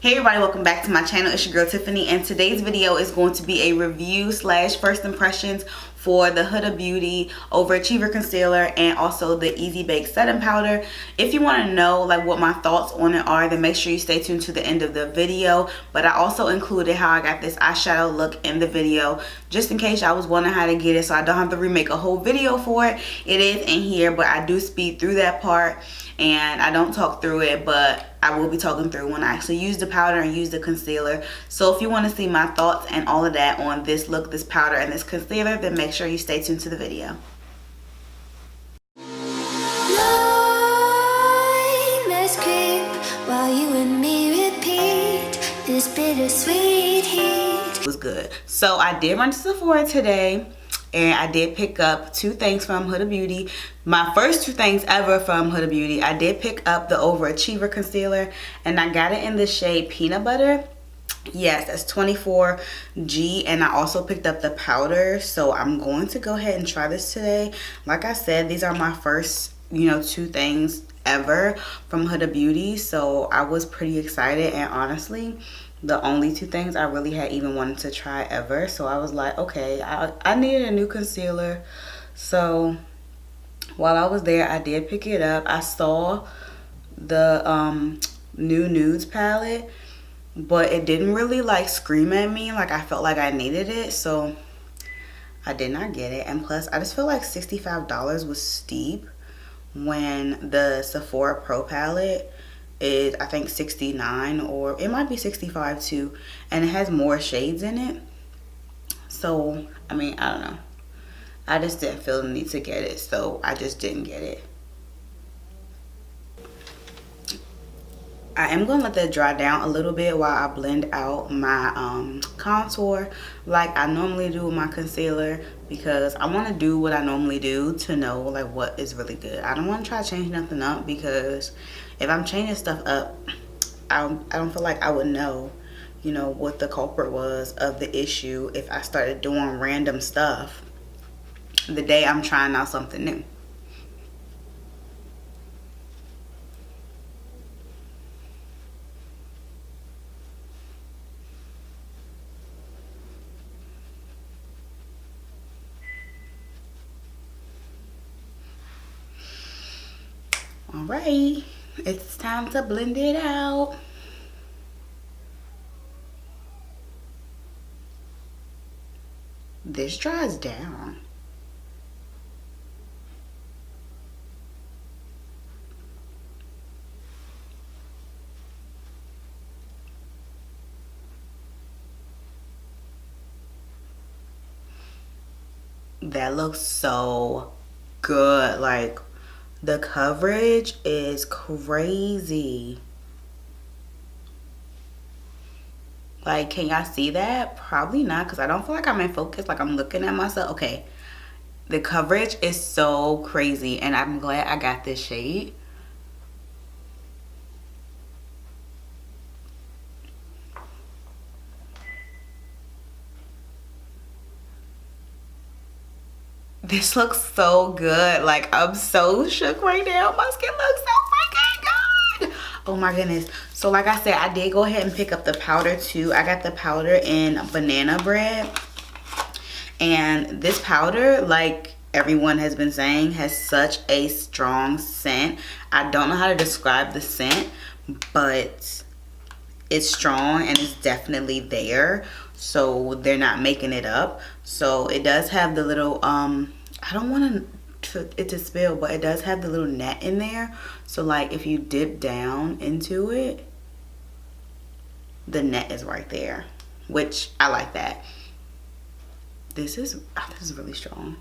Hey everybody, welcome back to my channel. It's your girl Tiffany, and today's video is going to be a review slash first impressions for the Huda Beauty Overachiever Concealer and also the Easy Bake Setting Powder. If you want to know like what my thoughts on it are, then make sure you stay tuned to the end of the video. But I also included how I got this eyeshadow look in the video, just in case y'all was wondering how to get it, so I don't have to remake a whole video for it. It is in here, but I do speed through that part and I don't talk through it, but I will be talking through when I actually use the powder and use the concealer. So if you want to see my thoughts and all of that on this look, this powder, and this concealer, then make sure you stay tuned to the video. Let's creep while you and me repeat this bittersweet heat. It was good. So I did run to Sephora today, and I did pick up two things from Huda Beauty. My first two things ever from Huda Beauty. I did pick up the Overachiever Concealer, and I got it in the shade Peanut Butter. Yes, that's 24G, and I also picked up the powder. So I'm going to go ahead and try this today. Like I said, these are my first, two things ever from Huda Beauty. So I was pretty excited, and honestly, the only two things I really had even wanted to try ever. So I was like, okay, I needed a new concealer. So while I was there, I did pick it up. I saw the new nudes palette, but it didn't really like scream at me. Like I felt like I needed it, so I did not get it. And plus, I just feel like $65 was steep when the Sephora Pro palette is, I think, $69, or it might be $65 too, and it has more shades in it. So I mean, I don't know, I just didn't feel the need to get it, so I just didn't get it. I am gonna let that dry down a little bit while I blend out my contour like I normally do with my concealer, because I want to do what I normally do to know like what is really good. I don't want to try to change nothing up, because if I'm changing stuff up, I don't feel like I would know, what the culprit was of the issue if I started doing random stuff the day I'm trying out something new. All right, it's time to blend it out. This dries down. That looks so good. Like, the coverage is crazy. Like, can y'all see that? Probably not, because I don't feel like I'm in focus. Like, I'm looking at myself. Okay, the coverage is so crazy, and I'm glad I got this shade. This looks so good. Like, I'm so shook right now. My skin looks so freaking good. Oh my goodness. So like I said, I did go ahead and pick up the powder too. I got the powder in banana bread. And this powder, like everyone has been saying, has such a strong scent. I don't know how to describe the scent, but it's strong and it's definitely there. So they're not making it up. So it does have the little I don't want it to spill, but it does have the little net in there. So like if you dip down into it, the net is right there, which I like that. This is really strong.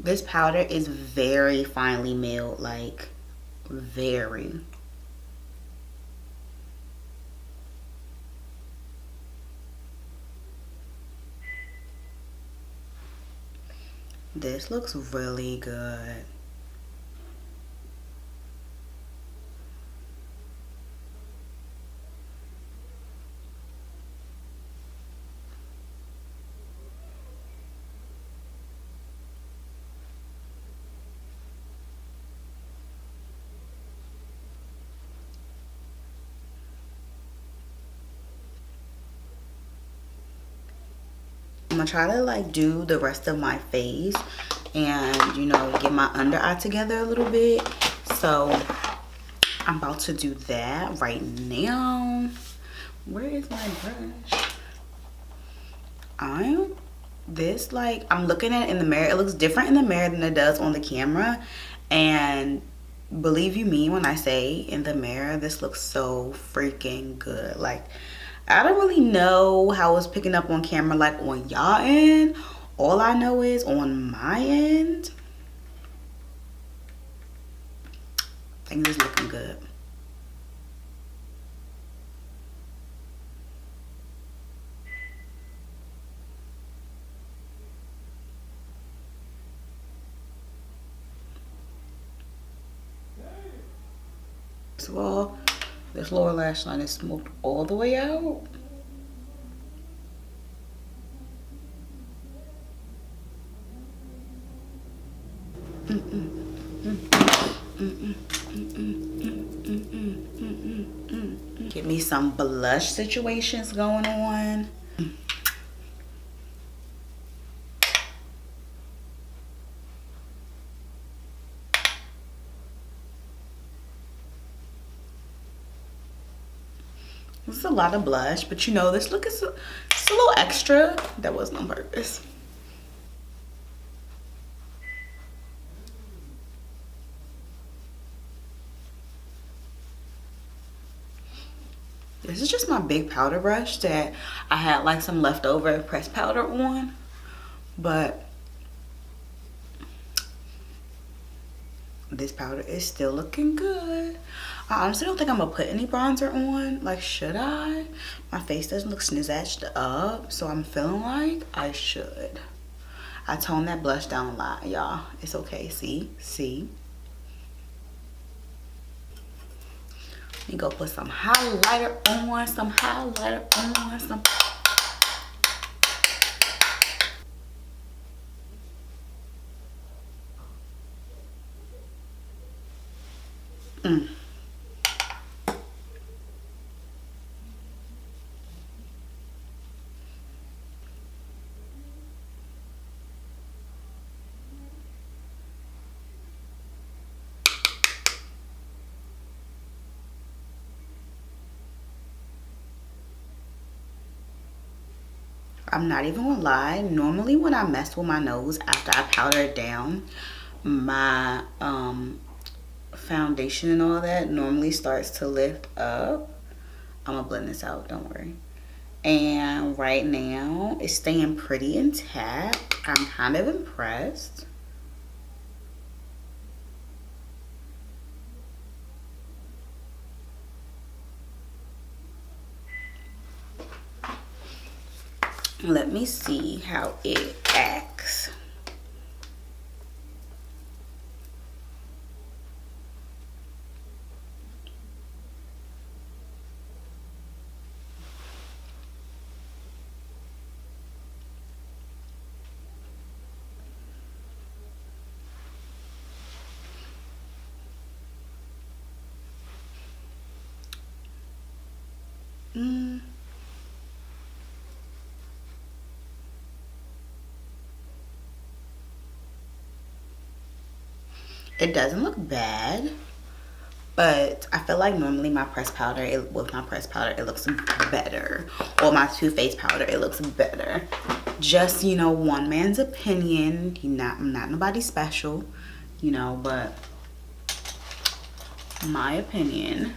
This powder is very finely milled, like very. This looks really good. gonna try to like do the rest of my face and, you know, get my under eye together a little bit. So I'm about to do that right now. Where is my brush? I'm looking at it in the mirror. It looks different in the mirror than it does on the camera. And believe you me when I say in the mirror, this looks so freaking good. Like, I don't really know how it's picking up on camera, like on y'all end. All I know is on my end, things is looking good. First of all, this lower lash line is smoked all the way out. Get me some blush situations going on. This is a lot of blush, but you know, this look is it's a little extra. That wasn't on purpose. This is just my big powder brush that I had like some leftover pressed powder on, but this powder is still looking good. I honestly don't think I'm gonna put any bronzer on. Like, should I? My face doesn't look snizzatched up, so I'm feeling like I should. I toned that blush down a lot, y'all. It's okay. See. Let me go put some highlighter on, some. I'm not even gonna lie. Normally when I mess with my nose after I powder it down, my foundation and all that normally starts to lift up. I'm gonna blend this out, don't worry. And right now it's staying pretty intact. I'm kind of impressed. Let me see how it acts. It doesn't look bad, but I feel like normally my pressed powder, it looks better. Or my Too Faced powder, it looks better. Just, you know, one man's opinion. I'm not nobody special, you know, but my opinion.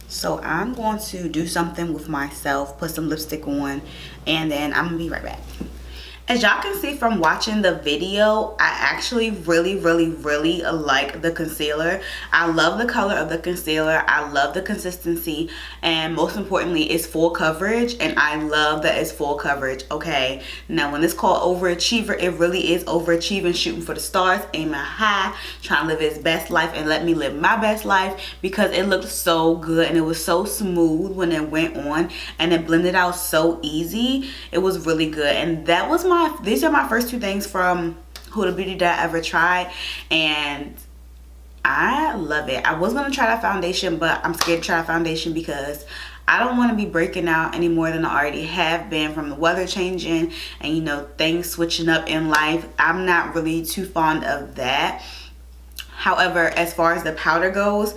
So I'm going to do something with myself, put some lipstick on, and then I'm gonna be right back. As y'all can see from watching the video, I actually really like the concealer. I love the color of the concealer. I love the consistency, and most importantly, it's full coverage, and I love that it's full coverage. Okay, now when it's called Overachiever, it really is overachieving, shooting for the stars, aiming high, trying to live its best life, and let me live my best life, because it looked so good and it was so smooth when it went on, and it blended out so easy. It was really good, and that was these are my first two things from Huda Beauty that I ever tried, and I love it. I was gonna try that foundation, but I'm scared to try foundation because I don't want to be breaking out any more than I already have been from the weather changing and, you know, things switching up in life. I'm not really too fond of that. However, as far as the powder goes,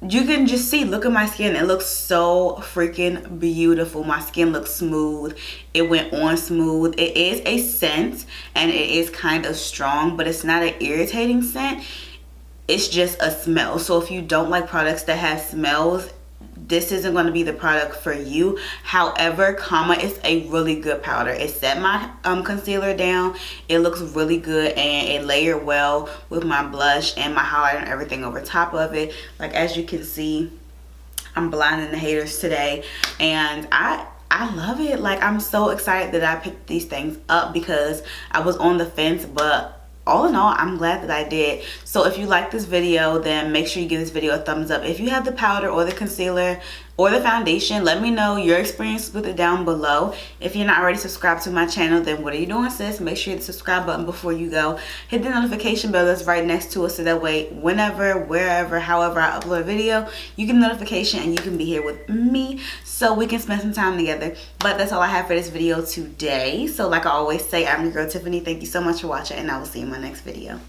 you can just see, look at my skin. It looks so freaking beautiful. My skin looks smooth. It went on smooth. It is a scent and it is kind of strong, but it's not an irritating scent. It's just a smell. So if you don't like products that have smells, this isn't going to be the product for you. However, Kama is a really good powder. It set my concealer down. It looks really good and it layered well with my blush and my highlighter and everything over top of it. Like, as you can see, I'm blinding the haters today, and I love it. Like, I'm so excited that I picked these things up because I was on the fence, but all in all, I'm glad that I did. So if you like this video, then make sure you give this video a thumbs up. If you have the powder or the concealer or the foundation, let me know your experience with it down below. If you're not already subscribed to my channel, then what are you doing, sis? Make sure you hit the subscribe button before you go. Hit the notification bell that's right next to it, so that way whenever, wherever, however I upload a video, you get a notification and you can be here with me so we can spend some time together. But that's all I have for this video today. So like I always say, I'm your girl Tiffany. Thank you so much for watching, and I will see you in my next video.